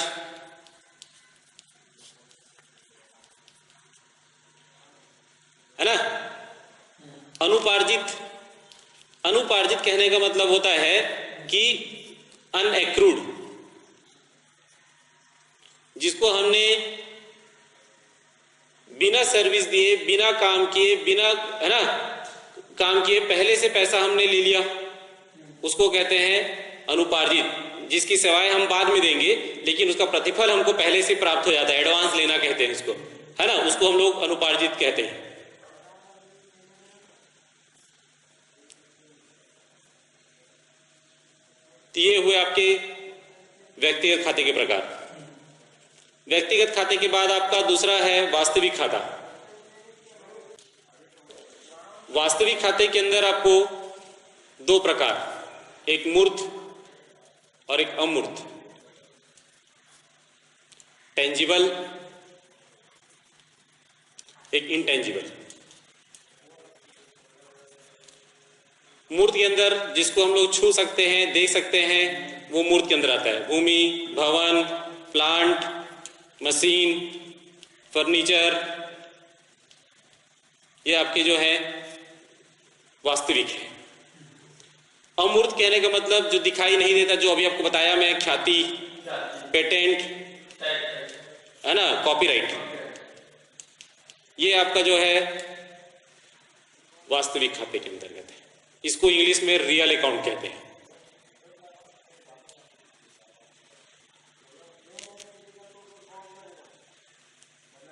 है ना? अनुपार्जित, अनुपार्जित कहने का मतलब होता है कि अनएक्रूड, जिसको हमने बिना सर्विस दिए, बिना काम किए, बिना, है ना, काम किए पहले से पैसा हमने ले लिया, उसको कहते हैं अनुपार्जित। जिसकी सेवाएं हम बाद में देंगे लेकिन उसका प्रतिफल हमको पहले से प्राप्त हो जाता है, एडवांस लेना कहते हैं इसको, है ना? उसको हम लोग अनुपार्जित कहते हैं। तो ये हुए आपके व्यक्तिगत खाते के प्रकार। व्यक्तिगत खाते के बाद आपका दूसरा है वास्तविक खाता। वास्तविक खाते के अंदर आपको दो प्रकार, एक मूर्त और एक अमूर्त, टेंजिबल, एक इनटेंजिबल। मूर्त के अंदर जिसको हम लोग छू सकते हैं, देख सकते हैं, वो मूर्त के अंदर आता है। भूमि, भवन, प्लांट, मशीन, फर्नीचर, ये आपके जो है वास्तविक है। अमूर्त कहने का मतलब जो दिखाई नहीं देता, जो अभी आपको बताया मैं, ख्याति, पेटेंट, है ना, कॉपीराइट, ये आपका जो है वास्तविक खाते के अंतर्गत है। इसको इंग्लिश में रियल अकाउंट कहते हैं।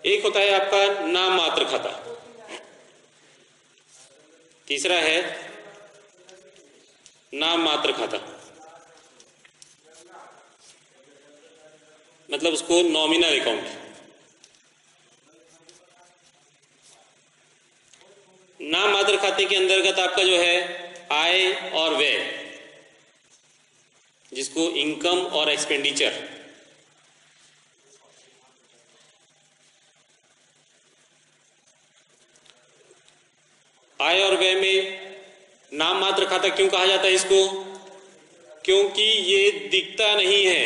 एक होता है आपका नाम मात्र खाता, तीसरा है नाम मात्र खाता, मतलब उसको नॉमिनल अकाउंट। नाम मात्र खाते के अंतर्गत आपका जो है आय और व्यय, जिसको इनकम और एक्सपेंडिचर, आय और व्यय में नाम मात्र खाता क्यों कहा जाता है इसको? क्योंकि ये दिखता नहीं है,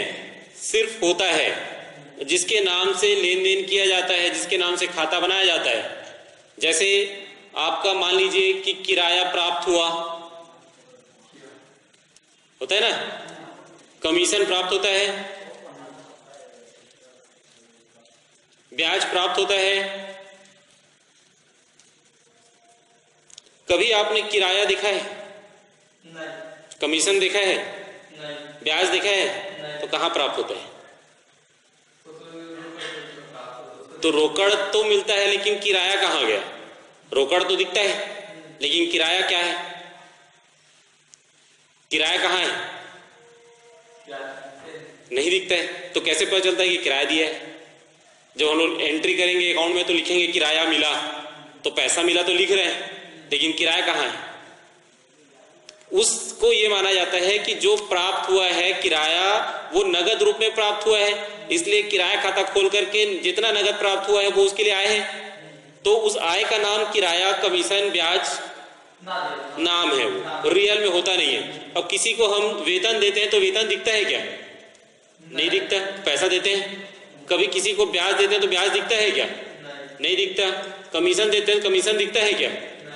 सिर्फ होता है। जिसके नाम से लेन देन किया जाता है, जिसके नाम से खाता बनाया जाता है। जैसे आपका मान लीजिए कि किराया प्राप्त हुआ, होता है ना, कमीशन प्राप्त होता है, ब्याज प्राप्त होता है। कभी आपने किराया देखा है? नहीं। कमीशन देखा है? नहीं। ब्याज देखा है? नहीं। तो कहाँ प्राप्त होता है? तो रोकड़ तो मिलता है, लेकिन किराया कहाँ गया? रोकड़ तो दिखता है, लेकिन किराया क्या है? किराया कहाँ है? नहीं दिखता है। तो कैसे पता चलता है कि किराया दिया है? जब हम लोग एंट्री करेंगे अकाउंट में तो लिखेंगे किराया मिला, तो पैसा मिला तो लिख रहे हैं, लेकिन किराया कहाँ है? उसको ये माना जाता है कि जो प्राप्त हुआ है किराया, वो नगद रूप में प्राप्त हुआ है, इसलिए किराया खाता खोल करके जितना नगद प्राप्त हुआ है वो उसके लिए आय है। तो उस आय का नाम किराया, कमीशन, ब्याज नाम है, वो रियल में होता नहीं है। अब किसी को हम वेतन देते हैं तो वेतन दिखता है क्या? नहीं दिखता। पैसा देते हैं, कभी किसी को ब्याज देते हैं तो ब्याज दिखता है क्या? नहीं दिखता। कमीशन देते हैं, कमीशन दिखता है क्या?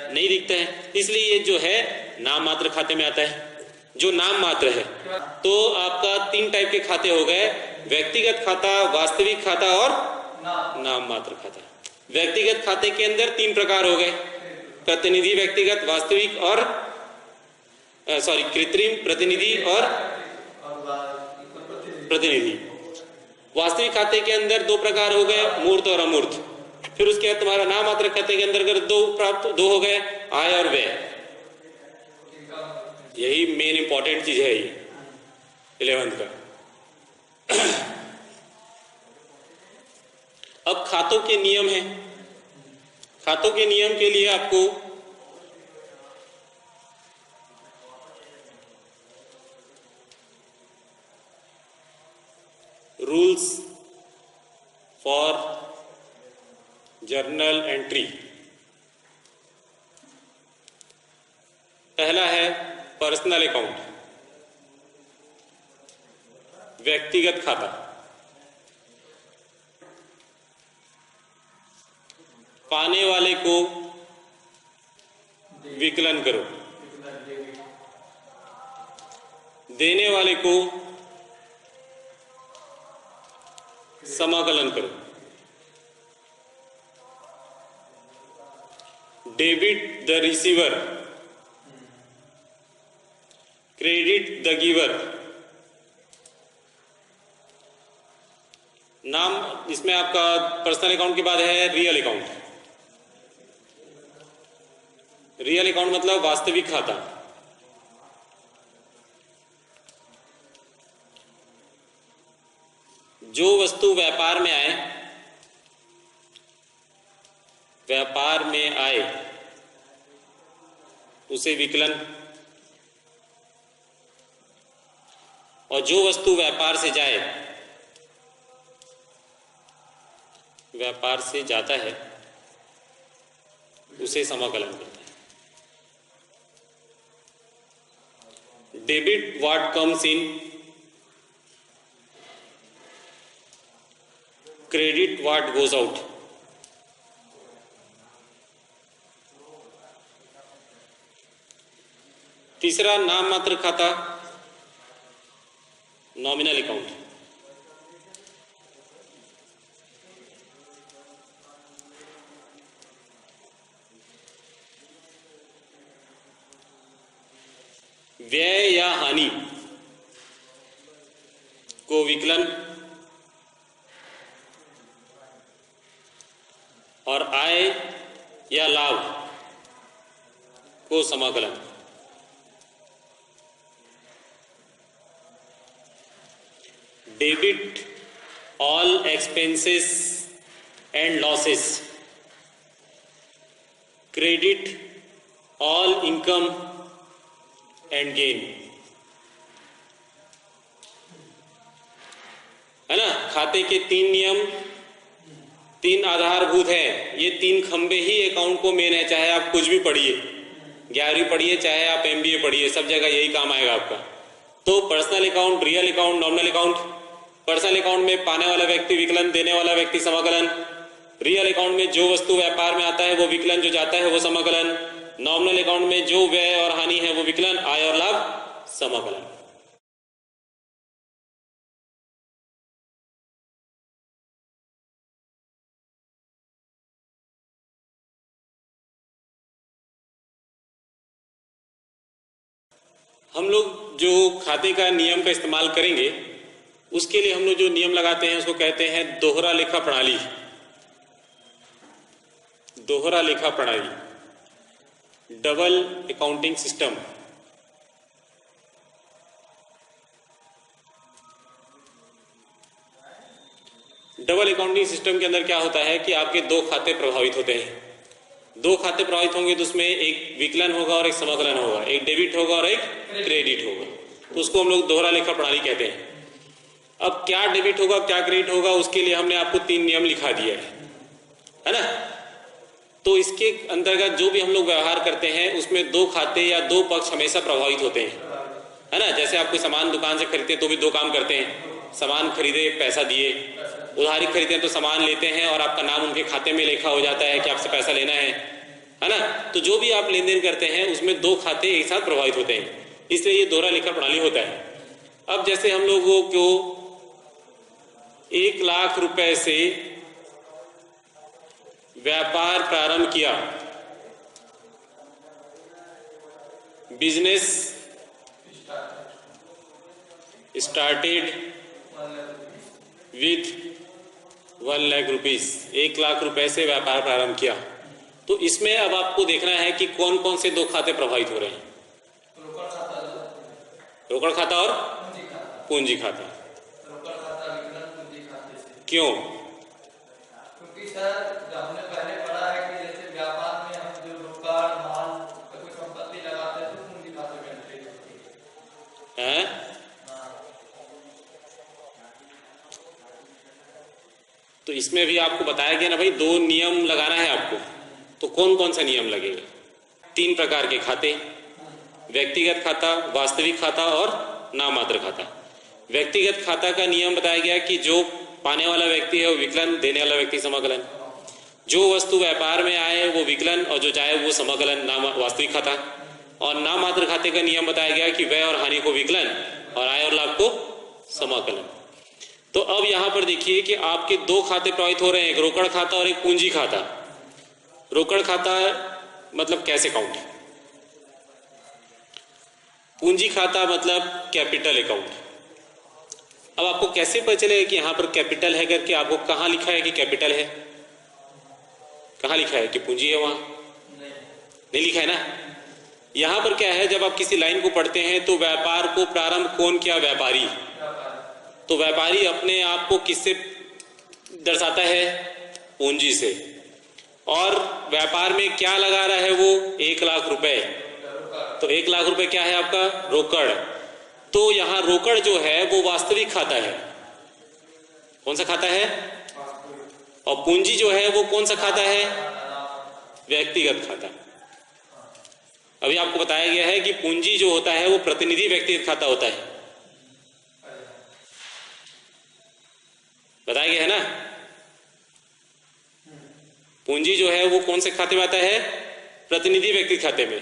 नहीं दिखता है। इसलिए ये जो है नाम मात्र खाते में आता है, जो नाम मात्र है। तो आपका 3 टाइप के खाते हो गए, व्यक्तिगत खाता, वास्तविक खाता और नाम मात्र खाता। व्यक्तिगत खाते के अंदर 3 प्रकार हो गए, प्रतिनिधि व्यक्तिगत, वास्तविक और कृत्रिम, प्रतिनिधि और प्रतिनिधि। वास्तविक खाते के अंदर 2 प्रकार हो गए, मूर्त और अमूर्त। फिर उसके बाद तुम्हारा नाम मात्र खाते के अंदर 2 हो गए, आय और व्यय। यही मेन इंपॉर्टेंट चीज है ये 11th का। अब खातों के नियम हैं। खातों के नियम के लिए आपको रूल्स फॉर जर्नल एंट्री। पहला है पर्सनल अकाउंट, व्यक्तिगत खाता। पाने वाले को विकलन करो, देने वाले को समाकलन करो। Debit the receiver, credit the giver. नाम इसमें आपका पर्सनल अकाउंट के बाद है रियल अकाउंट। रियल अकाउंट मतलब वास्तविक खाता। जो वस्तु व्यापार में आए, उसे विकलन, और जो वस्तु व्यापार से जाए, व्यापार से जाता है, उसे समाकलन कहते हैं। Debit what comes in, credit what goes out. तीसरा नाम मात्र खाता, नॉमिनल अकाउंट। व्यय या हानि को विकलन और आय या लाभ को समाकलन। Debit all expenses and losses, credit all income and gain, है ना। खाते के 3 नियम, 3 आधारभूत है। ये 3 खंबे ही अकाउंट को मेन है। चाहे आप कुछ भी पढ़िए, 11वीं पढ़िए, चाहे आप MBA पढ़िए, सब जगह यही काम आएगा आपका। तो personal account, real account, nominal account. Personal account में पाने वाला व्यक्ति विकलन, देने वाला व्यक्ति समाकलन। रियल अकाउंट में जो वस्तु व्यापार में आता है वो विकलन, जो जाता है वो समाकलन। नॉमिनल अकाउंट में जो व्यय और हानि है वो विकलन, आय और लाभ समाकलन। हम लोग जो खाते का नियम का इस्तेमाल करेंगे, उसके लिए हम लोग जो नियम लगाते हैं उसको कहते हैं दोहरा लेखा प्रणाली। दोहरा लेखा प्रणाली, double accounting system. Double accounting system के अंदर क्या होता है कि आपके 2 खाते प्रभावित होते हैं। 2 खाते प्रभावित होंगे तो उसमें एक विकलन होगा और एक समाकलन होगा, एक डेबिट होगा और एक क्रेडिट होगा। तो उसको हम लोग दोहरा लेखा प्रणाली कहते हैं। अब क्या डेबिट होगा, क्या क्रेडिट होगा, उसके लिए हमने आपको 3 नियम लिखा दिया है ना। तो इसके अंतर्गत जो भी हम लोग व्यवहार करते हैं उसमें 2 खाते या 2 पक्ष हमेशा प्रभावित होते हैं, है ना। जैसे आप कोई सामान दुकान से खरीदते हैं तो भी 2 काम करते हैं। सामान खरीदे, पैसा दिए। उधारी खरीदते हैं तो सामान लेते हैं और आपका नाम उनके खाते में लिखा हो जाता है कि आपसे पैसा लेना है ना। तो जो भी आप लेन देन करते हैं उसमें 2 खाते एक साथ प्रभावित होते हैं, इसलिए ये दोहरा लेखा प्रणाली होता है। अब जैसे हम लोगों को 1 लाख रुपए से व्यापार प्रारंभ किया, business started with 1 lakh rupees. 1 lakh रुपए से व्यापार प्रारंभ किया। तो इसमें अब आपको देखना है कि कौन कौन से 2 खाते प्रभावित हो रहे हैं। रोकड़ खाता और पूंजी खाता। क्यों? क्योंकि सर हमने पहले पढ़ा है कि जैसे व्यापार में हम जो रोकड़ माल कोई संपत्ति लगाते हैं तो पूंजी खाते में एंट्री होती है। तो इसमें भी आपको बताया गया ना भाई, 2 नियम लगाना है आपको। तो कौन कौन सा नियम लगेगा? 3 प्रकार के खाते, व्यक्तिगत खाता, वास्तविक खाता और नाम मात्र खाता। व्यक्तिगत खाता का नियम बताया गया कि जो पाने वाला व्यक्ति है वो विकलन, देने वाला व्यक्ति समाकलन। जो वस्तु व्यापार में आए वो विकलन और जो जाए वो समाकलन, नाम वास्तविक खाता। और नाम मात्र खाते का नियम बताया गया कि व्यय और हानि को विकलन और आय और लाभ को समाकलन। तो अब यहां पर देखिए कि आपके 2 खाते प्रभावित हो रहे हैं, एक रोकड़ खाता और एक पूंजी खाता। रोकड़ खाता मतलब कैश अकाउंट, पूंजी खाता मतलब कैपिटल अकाउंट। अब आपको कैसे पता चलेगा कि यहां पर कैपिटल है करके? आपको कहां लिखा है कि कैपिटल है? कहां लिखा है कि पूंजी है? वहां नहीं लिखा है ना। यहां पर क्या है, जब आप किसी लाइन को पढ़ते हैं तो व्यापार को प्रारंभ कौन किया? व्यापारी। तो व्यापारी अपने आप को किससे दर्शाता है? पूंजी से। और व्यापार में क्या लगा रहा है वो? 1 लाख रुपए। तो 1 लाख रुपए क्या है आपका? रोकड़। तो यहाँ रोकड़ जो है वो वास्तविक खाता है। कौन सा खाता है? और पूंजी जो है वो कौन सा खाता है? व्यक्तिगत खाता। अभी आपको बताया गया है कि पूंजी जो होता है वो प्रतिनिधि व्यक्तिगत खाता होता है, बताया गया है ना। पूंजी जो है वो कौन से खाते में आता है? प्रतिनिधि व्यक्तिगत खाते में।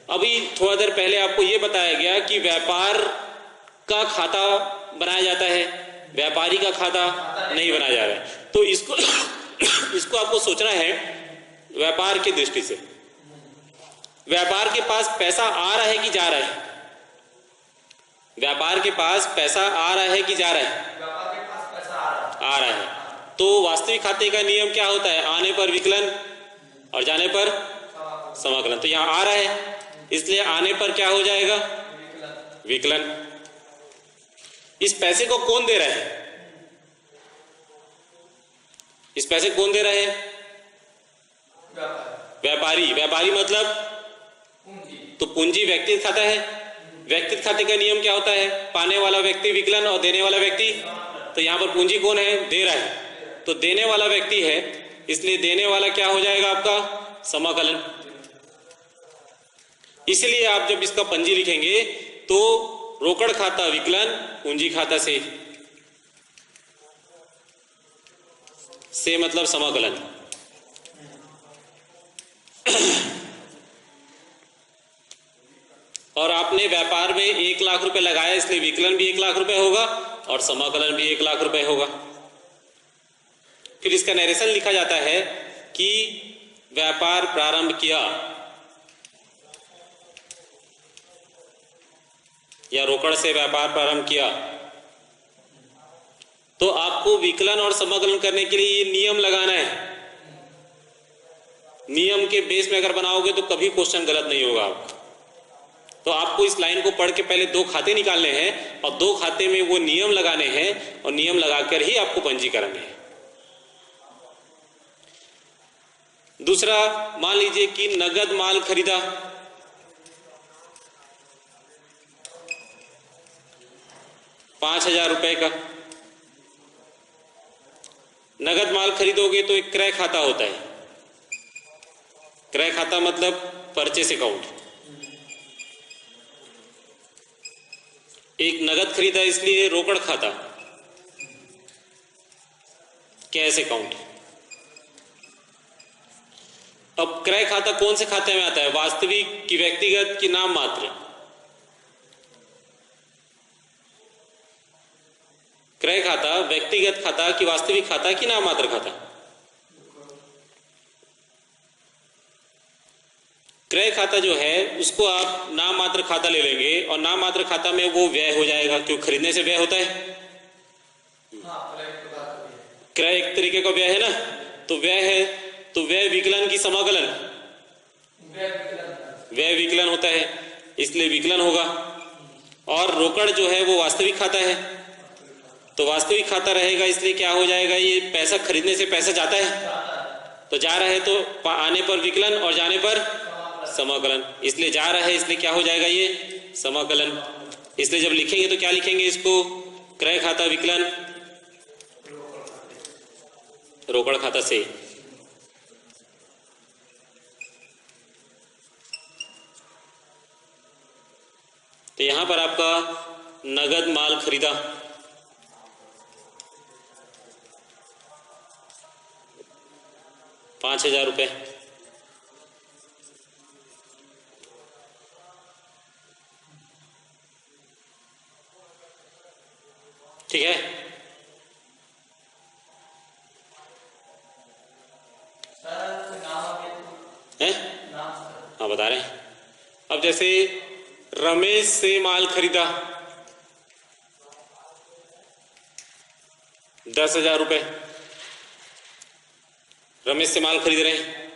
अभी थोड़ा देर पहले आपको ये बताया गया कि व्यापार का खाता बनाया जाता है, व्यापारी का खाता नहीं बनाया जा रहा है। तो इसको इसको आपको सोचना है व्यापार की दृष्टि से। व्यापार के पास पैसा आ रहा है कि जा रहा है? व्यापार के पास पैसा आ रहा है कि जा रहा है? व्यापार के पास पैसा आ रहा है। तो वास्तविक खाते का नियम क्या होता है? आने पर विकलन और जाने पर समाकलन। तो यहां आ रहा है, इसलिए आने पर क्या हो जाएगा? विकलन। इस पैसे को कौन दे रहा है? इस पैसे कौन दे रहा है? व्यापारी। व्यापारी मतलब पूंजी। तो पूंजी व्यक्तिगत खाता है। व्यक्तिगत खाते का नियम क्या होता है? पाने वाला व्यक्ति विकलन और देने वाला व्यक्ति। तो यहां पर पूंजी कौन है? दे रहा है। तो देने वाला व्यक्ति है, इसलिए देने वाला क्या हो जाएगा आपका? समाकलन। इसलिए आप जब इसका पंजी लिखेंगे तो रोकड़ खाता विकलन, पूंजी खाता से मतलब समाकलन। और आपने व्यापार में 1 लाख रुपए लगाया, इसलिए विकलन भी 1 लाख रुपए होगा और समाकलन भी 1 लाख रुपए होगा। फिर इसका नरेशन लिखा जाता है कि व्यापार प्रारंभ किया या रोकड़ से व्यापार प्रारंभ किया। तो आपको विकलन और समाकलन करने के लिए ये नियम लगाना है। नियम के बेस में अगर बनाओगे तो कभी क्वेश्चन गलत नहीं होगा आपका। तो आपको इस लाइन को पढ़ के पहले 2 खाते निकालने हैं और 2 खाते में वो नियम लगाने हैं और नियम लगाकर ही आपको पंजीकरण है। दूसरा, मान लीजिए कि नगद माल खरीदा, ₹5000 का नगद माल खरीदोगे तो एक क्रय खाता होता है। क्रय खाता मतलब परचेस अकाउंट। एक नगद खरीदा इसलिए रोकड़ खाता, कैश अकाउंट। अब क्रय खाता कौन से खाते में आता है? वास्तविक की व्यक्तिगत की नाम मात्र? क्रय खाता व्यक्तिगत खाता कि वास्तविक खाता कि नाम मात्र खाता? क्रय खाता जो है उसको आप नाम मात्र खाता ले लेंगे और नाम मात्र खाता में वो व्यय हो जाएगा, क्यों? खरीदने से व्यय होता है। क्रय एक तरीके का व्यय है ना, तो व्यय है, तो व्यय विकलन की समाकलन? व्यय विकलन होता है, इसलिए विकलन होगा। और रोकड़ जो है वो वास्तविक खाता है, तो वास्तविक खाता रहेगा, इसलिए क्या हो जाएगा? ये पैसा खरीदने से पैसा जाता है, तो जा रहा है तो आने पर विकलन और जाने पर समाकलन। इसलिए जा रहा है, इसलिए क्या हो जाएगा? ये समाकलन। इसलिए जब लिखेंगे तो क्या लिखेंगे इसको? क्रय खाता विकलन रोकड़ खाता से। तो यहां पर आपका नगद माल खरीदा, ₹5000। ठीक है। हाँ, बता रहे हैं। अब जैसे रमेश से माल खरीदा ₹10,000। रमेश से माल खरीद रहे हैं।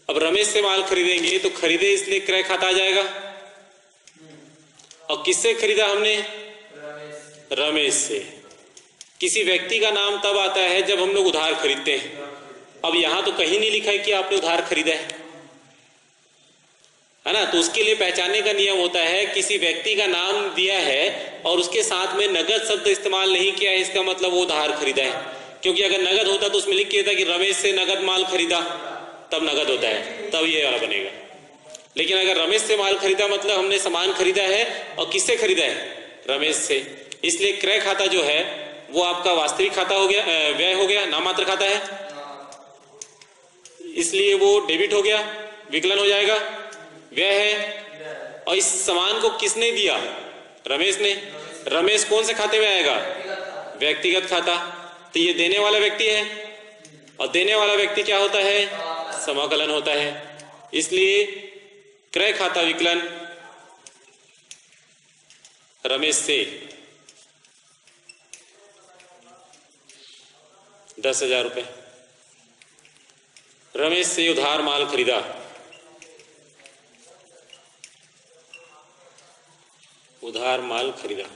अब रमेश से माल खरीदेंगे तो खरीदे इसलिए क्रय खाता आ जाएगा। और किससे खरीदा हमने? रमेश से। किसी व्यक्ति का नाम तब आता है जब हम लोग उधार खरीदते हैं। अब यहां तो कहीं नहीं लिखा है कि आपने उधार खरीदा है है ना। तो उसके लिए पहचानने का नियम होता है, किसी व्यक्ति का नाम दिया है और उसके साथ में नगद शब्द इस्तेमाल नहीं किया है, इसका मतलब वो उधार खरीदा है। क्योंकि अगर नगद होता तो उसमें लिख के था कि रमेश से नगद माल खरीदा, तब नगद होता है, तब ये वाला बनेगा। लेकिन अगर रमेश से माल खरीदा मतलब हमने सामान खरीदा है, और किससे खरीदा है? रमेश से। इसलिए क्रय खाता जो है वो आपका वास्तविक खाता हो गया, व्यय हो गया, नाममात्र खाता है, इसलिए वो डेबिट हो गया, विकलन हो जाएगा, व्यय है। और इस सामान को किसने दिया? रमेश ने। रमेश कौन से खाते में आएगा? व्यक्तिगत खाता। तो ये देने वाला व्यक्ति है, और देने वाला व्यक्ति क्या होता है? समाकलन होता है। इसलिए क्रय खाता विकलन रमेश से 10,000 रुपए, रमेश से उधार माल खरीदा, उधार माल खरीदा।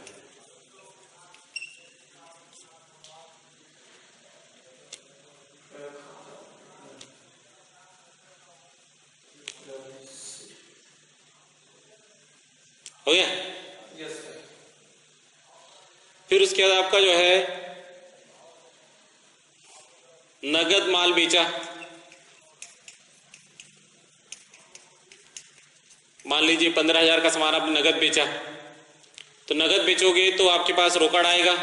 हो गया? फिर उसके बाद आपका जो है नगद माल बेचा। मान लीजिए 15,000 का सामान आपने नगद बेचा, तो नगद बेचोगे तो आपके पास रोकड़ आएगा,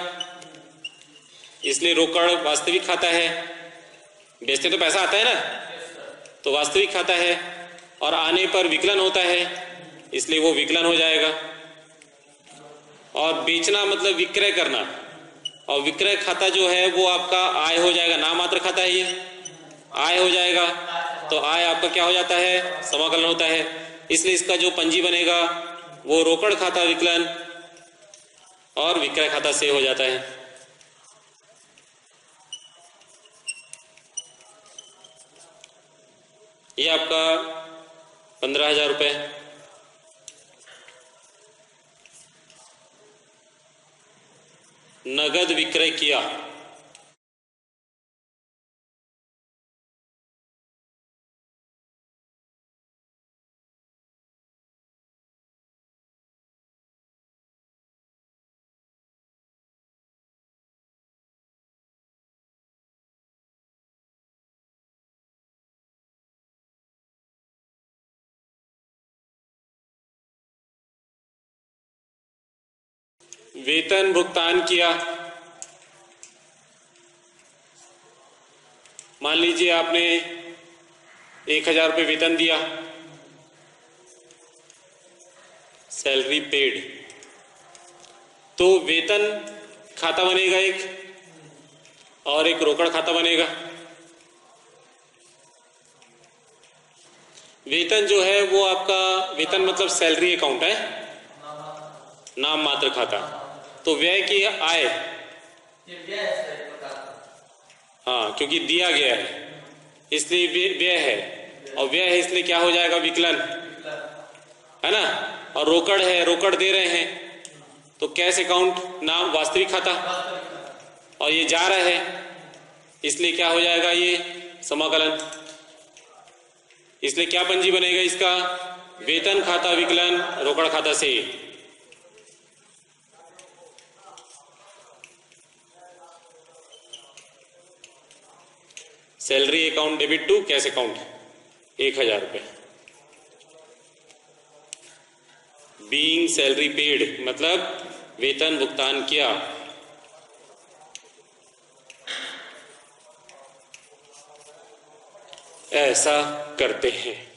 इसलिए रोकड़ वास्तविक खाता है। बेचते तो पैसा आता है ना, तो वास्तविक खाता है। और आने पर विकलन होता है, इसलिए वो विकलन हो जाएगा। और बेचना मतलब विक्रय करना, और विक्रय खाता जो है वो आपका आय हो जाएगा, नाममात्र खाता है, ये आय हो जाएगा। तो आय आपका क्या हो जाता है? समाकलन होता है। इसलिए इसका जो पंजी बनेगा वो रोकड़ खाता विकलन और विक्रय खाता से हो जाता है। ये आपका 15,000 रुपए। नगद विक्रय किया, वेतन भुगतान किया। मान लीजिए आपने 1,000 रुपये वेतन दिया, सैलरी पेड, तो वेतन खाता बनेगा एक, और एक रोकड़ खाता बनेगा। वेतन जो है वो आपका, वेतन मतलब सैलरी अकाउंट है, नाम मात्र खाता। तो व्यय की आय, हाँ, क्योंकि दिया गया है इसलिए व्यय है, और व्यय है इसलिए क्या हो जाएगा? विकलन, है ना। और रोकड़ है, रोकड़ दे रहे हैं, तो कैश अकाउंट, नाम वास्तविक खाता, और ये जा रहा है इसलिए क्या हो जाएगा? ये समाकलन। इसलिए क्या पंजी बनेगा इसका? वेतन खाता विकलन रोकड़ खाता से। Salary account debit to cash account 1,000 रुपए। बीइंग सैलरी पेड मतलब वेतन भुगतान किया। ऐसा करते हैं।